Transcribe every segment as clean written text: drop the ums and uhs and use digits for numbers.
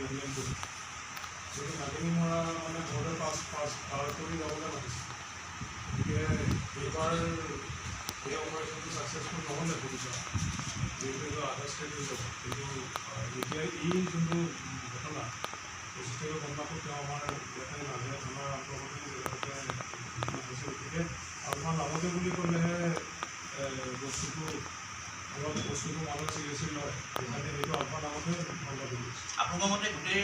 Union কৰি গতিকে নাগিনী মৰা মানে ঘৰতে পাৰ কৰি যাবলৈ মাতিছে। গতিকে এইবাৰ এই অপাৰেশ্যনটো ছাকচেছফুল নহ'লে পুলিচৰ যিহেতু আধাৰ ষ্টেট হৈ যাব, কিন্তু এতিয়া এই যোনটো ঘটনা 25 তাৰিখে গম পাব তেওঁ আমাৰ ইয়াতে নাজিৰা থানাৰ অন্তৰ্গত জেগাতে হৈছে। গতিকে অলপমান লাগতে বুলি ক'লেহে বস্তুটো মানুহ চিৰিয়াছলি লয়, সেইকাৰণে সেইটো অলপমান আগতে বন্ধ কৰি দিছে। আপোনালোকৰ মতে গোটেই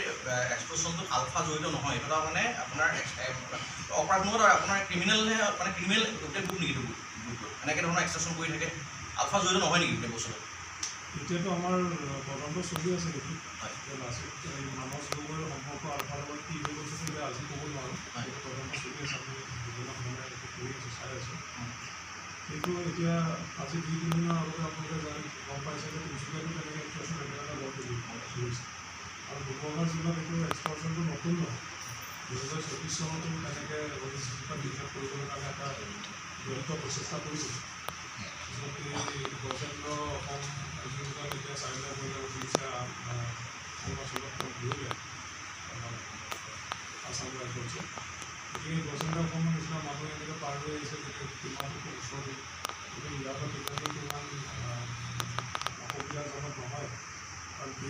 এক্সপ্ল'শ্যনটো আলফা জড়িত নহয়, এইটো মানে আপোনাৰ অপৰাধমূলক আপোনাৰ ক্ৰিমিনেলহে মানে ক্ৰিমিনেল গোটেই গ্ৰুপ নেকি গ্ৰুপটো এনেকৈ ধৰণৰ এক্সপ্ল'শ্যন কৰি থাকে, আলফা জড়িত নহয় নেকি গোটেই বস্তুটো? এতিয়াতো আমাৰ তদন্ত চলি আছে নেকি লাচিত মানস গগৈৰ সম্পৰ্ক আলফাৰ লগত কি হৈ গৈছে বুলি আজি ক'ব নোৱাৰোঁ। সেইটো তদন্ত চলি আছে, আমি বিভিন্ন ধৰণে কৰি আছোঁ, চাই আছোঁ। কিন্তু এতিয়া আজি 2-3 দিনৰ আগতে আপোনালোকে গম পাইছে যে তিনিচুকীয়াতো তেনেকৈ এক্সপ্ল'শ্যন এটা বৰ কৰিছে আৰু ডিব্ৰুগড় জিলাত এইটো এক্সপ্ল'শ্যনটো নতুন নহয়। 2024 চনতো তেনেকৈ অভিযোগিতা নিৰ্ধাৰণ কৰিবলৈ কাৰণে এটা জড়িত প্ৰচেষ্টা কৰিছিল। গজেন্দ্ৰ অসম যোনজন এতিয়া চাইল্ড লাইফ পুলিচে অৰুণাচলত ঘূৰিলে আছাম ৰাইফলছে, গতিকে গজেন্দ্ৰ অসমৰ নিচিনা মানুহ এনেকৈ পাৰ হৈ আহিছে, গতিকে সীমাটোতো ওচৰতে, গতিকে ইয়াৰ পৰা কিজানি ইমান অসুবিধাজনক নহয়। কাৰণ PY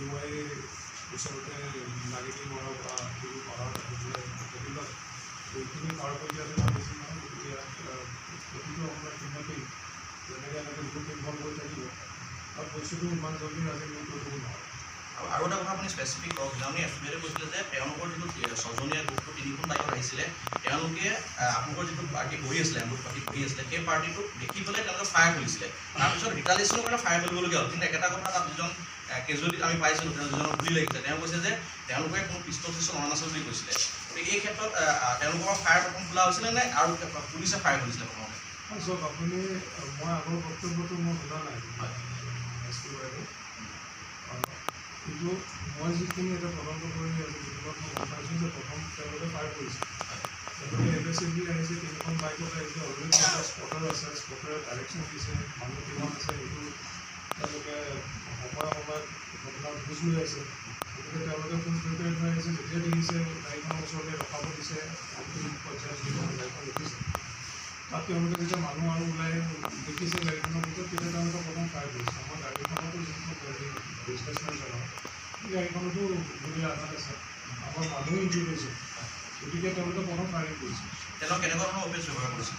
ওচৰতে নাগিনী মৰা বা সেইবোৰ পাহাৰত আহিবলৈ প্ৰতিবাদ এইখিনি পাৰ কৰি দিয়াটো ইমান বেছি নহয়। গতিকে ইয়াত প্ৰতিটো আপোনাৰ সীমাতেই যেনেকৈ এনেকৈ গ্ৰুপ ইনভল্ভ হৈ থাকিব আৰু বস্তুটো ইমান জলদি আজি গ্ৰুপ কৰিব নোৱাৰে। আৰু এটা কথা আপুনি স্পেচিফিক কওক, আপুনি এফবিআইয়ে কৈছিলে যে তেওঁলোকৰ যিটো 6জনীয়া গ্ৰুপটো 3খন বাইকত আহিছিলে, তেওঁলোকে আপোনালোকৰ যিটো পাৰ্টি কৰি আছিলে, এমবুট পাৰ্টি কৰি আছিলে, সেই পাৰ্টিটোক দেখি পেলাই তেওঁলোকে ফায়াৰ কৰিছিলে। তাৰপিছত ৰিটালিয়েশ্যনৰ কাৰণে ফায়াৰ কৰিবলগীয়া হ'ল। কিন্তু একেটা কথা তাত যিজন কেজুৱেলিটি আমি পাইছিলোঁ, তেওঁ যিজনৰ গুলি লাগিছে, তেওঁ কৈছে যে তেওঁলোকে কোনো পিষ্টল অনা নাছিল বুলি কৈছিলে। গতিকে এই ক্ষেত্ৰত তেওঁলোকৰ ফায়াৰ প্ৰথম খোলা হৈছিলে নে আৰু পুলিচে ফায়াৰ কৰিছিলে প্ৰথমতে? চাওক, আপুনি মই আগৰ বক্তব্যটো মই সোধা নাই SP বাইদেউ, কিন্তু মই যিখিনি এটা তদন্ত কৰি জীৱনত মই গম পাইছোঁ যে প্ৰথম তেওঁলোকে ফায়াৰ কৰিছে। তেওঁলোকে এগ্ৰেছিভলি আহিছে, 3খন বাইকত আহিছে, অলৰেডি স্পটাৰ আছে, স্পটাৰে ডাইৰেকশ্যন দিছে, মানুহ কিমান আছে সেইটো তেওঁলোকে সময়ত ঘটনাৰ বুজ লৈ আছে। গতিকে তেওঁলোকে ফুল প্ৰিপেয়াৰ্ড হৈ আহিছে, যেতিয়া দেখিছে গাড়ীখনৰ ওচৰতে ৰখাব দিছে, অন্তিম পৰ্যায়ত যিখন গাড়ীখন ৰখিছে, তাত তেওঁলোকে যেতিয়া মানুহ আৰু ওলাই দেখিছে গাড়ীখনৰ ভিতৰত, তেতিয়া তেওঁলোকে প্ৰথম ফায়াৰ কৰিছে। আমাৰ গাড়ীখনতো যিখন গাড়ী ৰেজিষ্ট্ৰেশ্যন চলাওঁ, সেই গাড়ীখনতো গুলিৰ আঘাত আছে, আমাৰ মানুহ ইনজুৰ্ড হৈছে, গতিকে তেওঁলোকে প্ৰথম ফায়াৰিং কৰিছে। তেওঁলোক কেনেকুৱা ধৰণৰ অভ্যাস ব্যৱহাৰ কৰিছে?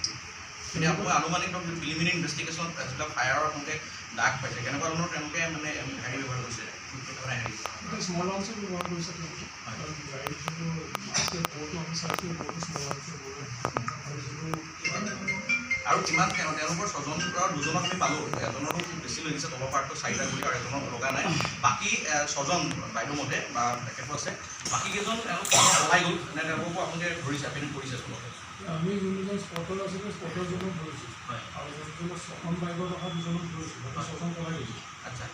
এতিয়া আপুনি আনুমানিক প্ৰিলিমিনাৰী ইনভেষ্টিগেশ্যন যিবিলাক ফায়াৰৰ আপোনালোকে দাগ পাইছে, কেনেকুৱা ধৰণৰ তেওঁলোকে মানে হেৰি ব্যৱহাৰ কৰিছে? স্মল আৰ্মছে ব্যৱহাৰ কৰিছে তেওঁলোকে, কাৰণ গাড়ীত যিটো আছে বহুতো আমি চাইছোঁ, বহুতো স্মল আৰ্মছে ব্যৱহাৰ আৰু যিটো আৰু কিমান তেওঁলোকৰ 6জন পৰা 2জনক আমি পালোঁ, এজনৰো খুব বেছি লাগিছে, তলৰ পাৰ্টটো 4টা গুলি আৰু এজনৰ লগা নাই। বাকী 6জন বাইদেউ মতে বা তেখেতো আছে, বাকী কেইজন তেওঁলোক পলাই গ'ল নে তেওঁলোকো আপোনালোকে ধৰিছে, আপুনি কৰিছে চলতে? আমি যোনজন স্পটৰ আছিলে স্পটৰজনক ধৰিছোঁ আৰু যোনজনক 6খন বাইকত অহা 2জনক ধৰিছোঁ, বাকী 6জন পলাই গৈছে। আচ্ছা,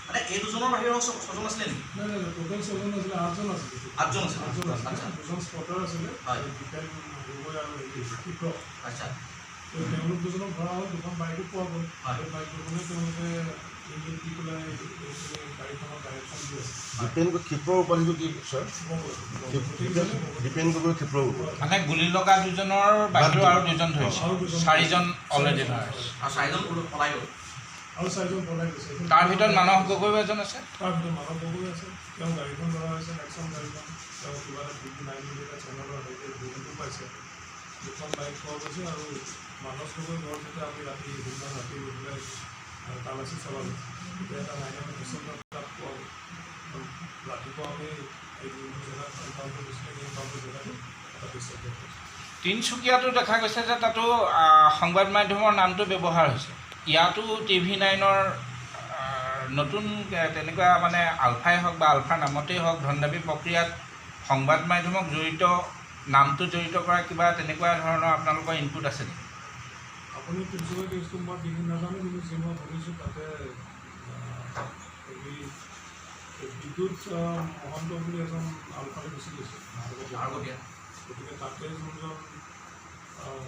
মানে এই 2জনৰ বাহিৰেও 6জন আছিলে নেকি? নাই নাই, টোটেল 6জন আছিলে, 8জন আছিলে। 8জন আছিলে? 8জন আছিলে, আচ্ছা, 2জন স্পটাৰ আছিলে, দীপেন গগৈ আৰু ক্ষীপ্ৰ। আচ্ছা, তেওঁলোক 2জনক ধৰা হ'ল, 2খন বাইকো পোৱা গ'ল। সেই বাইক দুখনে তেওঁলোকে ইঞ্জিন দি পেলাই গাড়ীখনৰ ডাইৰেকশ্যন দি আছে। দীপেন ক্ষীপ্ৰৰ উপাধিটো কি ছাৰ? দীপেন গগৈ ক্ষীপ্ৰৰ মানে গুলি লগা 2জনৰ বাহিৰেও আৰু 2জন ধৰিছে, 4জন অলৰেডি ধৰা হৈছে আৰু 4জন পলাই গ'ল আৰু 4জন পলাই গৈছে। তাৰ ভিতৰত মানস গগৈ এজন আছে। তাৰ ভিতৰত মানস গগৈ আছে, তেওঁ গাড়ীখন ধৰা হৈছে, নেক্সন গাড়ীখন, তেওঁ কিবা এটা 9mm চেনেলৰ সৈতে বুকিংটো পাইছে, 2খন বাইক পোৱা গৈছে। আৰু মানস গগৈ ঘৰত যেতিয়া আমি ৰাতি দিনমান ৰাতি গৈ পেলাই তালাচী চলালোঁ, তেতিয়া এটা 9mm পেচেণ্টত তাত পোৱা গ'ল। আৰু ৰাতিপুৱা আমি এই যোনটো জেগাত এনকাউণ্টাৰ হৈছিলে, সেই এনকাউণ্টাৰ জেগাটো এটা পেচেণ্ট পাইছোঁ। তিনিচুকীয়াতো দেখা গৈছে যে তাতো সংবাদ মাধ্যমৰ নামটো ব্যৱহাৰ হৈছে। ইয়াতো TV9ৰ নতুন তেনেকুৱা মানে আলফাই হওক বা আলফা নামতেই হওক ধনদাবী প্ৰক্ৰিয়াত সংবাদ মাধ্যমক জড়িত নামটো জড়িত কৰা কিবা তেনেকুৱা ধৰণৰ আপোনালোকৰ ইনপুট আছে নেকি? আপুনি তিনিচুকীয়া কেছটো মই বিহু নাজানো, কিন্তু যি মই শুনিছোঁ তাতে বিদ্যুৎ মহন্ত বুলি এজন আলফালে গুচি গৈছে আগতীয়া, গতিকে তাতে যোনজন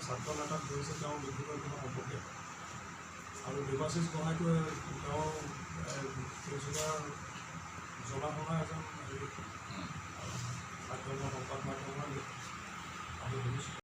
ছাত্ৰ নেতাক ধৰিছে তেওঁ বিদ্যুতৰ কোনো সম্পৰ্কে। আৰু দেৱাশিষ গোহাঁইটো তেওঁ তিনিচুকীয়াৰ জনা শুনা এজন